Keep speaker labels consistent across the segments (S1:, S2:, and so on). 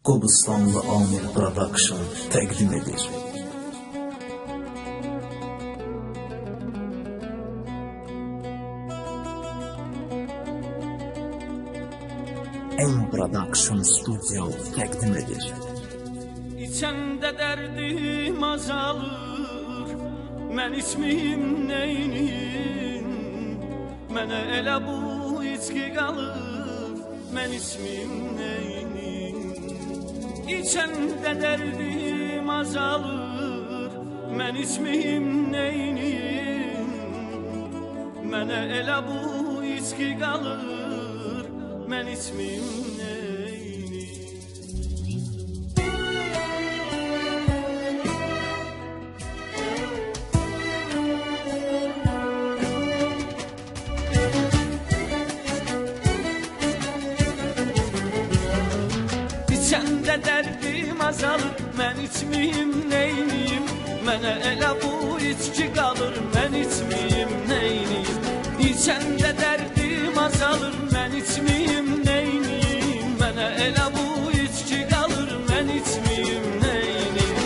S1: Qobustanlı Amir Production təqdim edir. En Production Studio təqdim edir.
S2: İçəndə dərdim azalır, mən içmiyim neyniyim? Mənə elə bu içki qalır, mən içmiyim neyniyim? İçəndə dərdim azalır, mən içmiyim neyniyim? Mənə elə bu içki qalır, mən içmiyim neyniyim? İçəndə dərdim azalır, mən içmiyim neyniyim? Mənə elə bu içki qalır, mən içmiyim neyniyim? İçəndə dərdim azalır, mən içmiyim neyniyim? Mənə elə bu içki qalır, mən içmiyim neyniyim?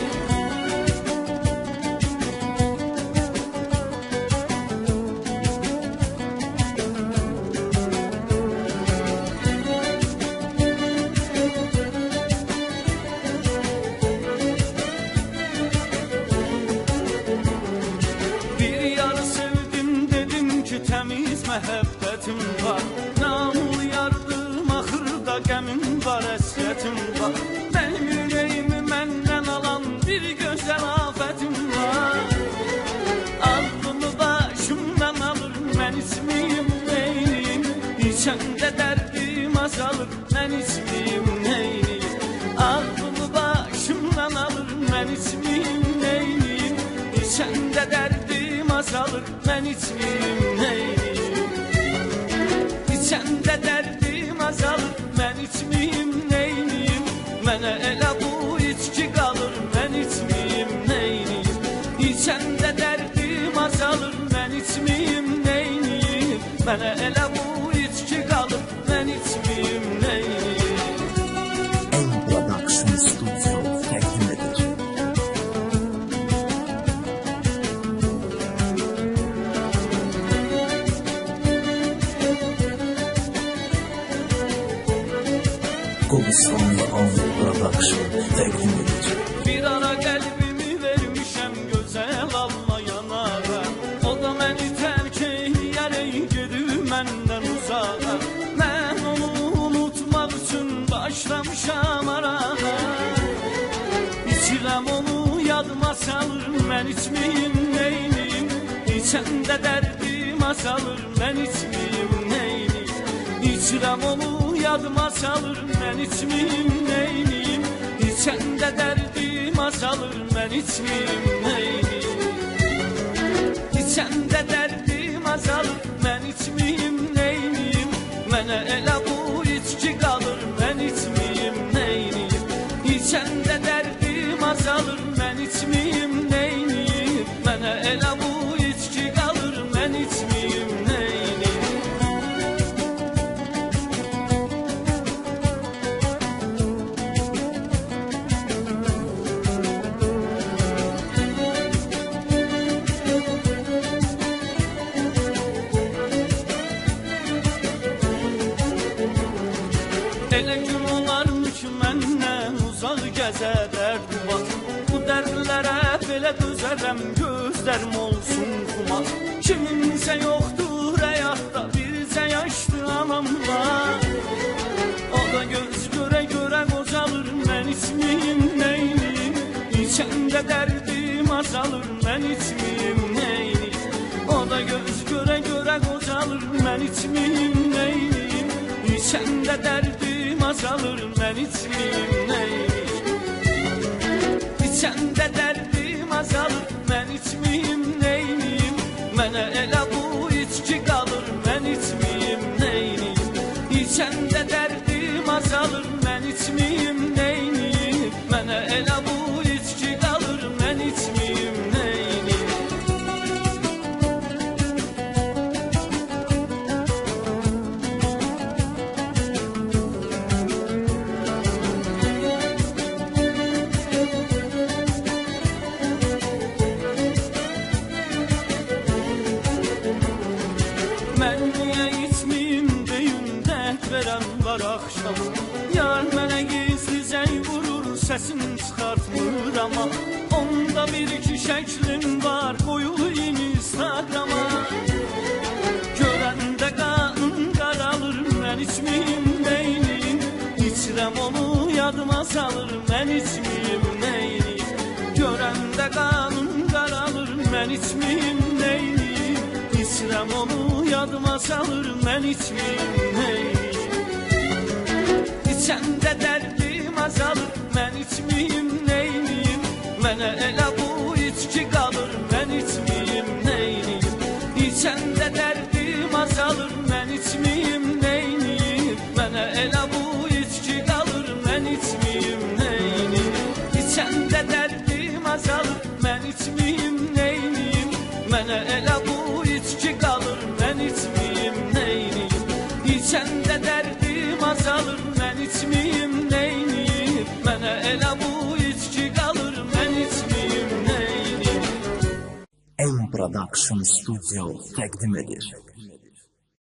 S2: Təmiz məhəbbətim var, namul yardım, axırda qəmim var, əsrətim var. Mənim ürəyimi məndən alan bir gözəl afətim var. Ağlımı başımdan alır, mən içmiyim neyniyim? İçəndə dərdim azalır, mən içmiyim neyniyim? Ağlımı başımdan alır, mən içmiyim neyniyim? İçəndə dərdim azalır, mən içmiyim neyniyim? İçəndə dərdim azalır, mən içmiyim neyniyim? Mənə elə bu içki qalır, mən içmiyim neyniyim? İçəndə dərdim azalır, mən içmiyim neyniyim? Mənə elə bu içki qalır, mən içmiyim neyniyim?
S1: En Production Studio təqdim edir. Qobustanlı Amir Production təqdim edir.
S2: Bir ara qəlbimi vermişəm gözəl alma yanara, o da məni tərk eləyərək gedib məndən uzağa. Mən onu unutmaq üçün başlamışam arağa. İçirəm onu yadıma salır, mən içmiyim neyniyim? İçəndə dərdim azalır, mən içmiyim neyniyim? İçirəm onu yadıma salır, mən içmiyim neyniyim? İçəndə dərdim azalır, mən içmiyim neyniyim? İçəndə dərdim azalır, mən içmiyim neyniyim? Mənə elə bu içki qalır, mən içmiyim neyniyim? İçəndə dərdim azalır, mən içmiyim neyniyim? Mənə elə bu içki qalır, mən içmiyim neyniyim? Elə gün olarmı ki, məndən uzaq gəzər dərd var. Bu dərdlərə belə dözərəm, gözlərim olsun xumar. Kiminsə yoxdur həyatda, bircə yaşlı anam var. O da göz görə qocalır, mən içmiyim neyniyim? İçəndə dərdim azalır, mən içmiyim neyniyim? O da göz görə qocalır, mən içmiyim neyniyim? İçəndə dərdim azalır, mən içmiyim neyniyim? İçəndə dərdim azalır, mən içmiyim neyniyim? Mənə elə bu içki qalır, mən içmiyim neyniyim? İçəndə dərdim azalır, mən içmiyim neyniyim? Mənə elə bu içki qalır, mən içmiyim neyniyim? olsam. Yar mənə gizli zəng vurur, səsini çıxartmır amma. Onda bir iki şəklin var, qoyulur Instagrama. Görəndə qanım qaralır, mən içməyim neyniyim. İçirəm onu yadıma salır, mən içməyim neyniyim. Görəndə qanım qaralır, mən içməyim neyniyim. İçirəm onu yadıma salır, mən içməyim neyniyim. İçəndə dərdim azalır, mən içməyim neyniyim. Mənə elə bu içki qalır, mən içməyim neyniyim. İçəndə dərdim azalır, mən içməyim neyniyim. Mənə elə bu içki qalır, mən içməyim neyniyim. İçəndə dərdim azalır, mən içməyim neyniyim. Mənə elə bu içki qalır, mən içməyim neyniyim. İçəndə dərdim azalır, mən içməyim neyniyim. Mənə elə bu içki qalır, mən içməyim neyniyim.
S1: M Production Studio təqdim edir.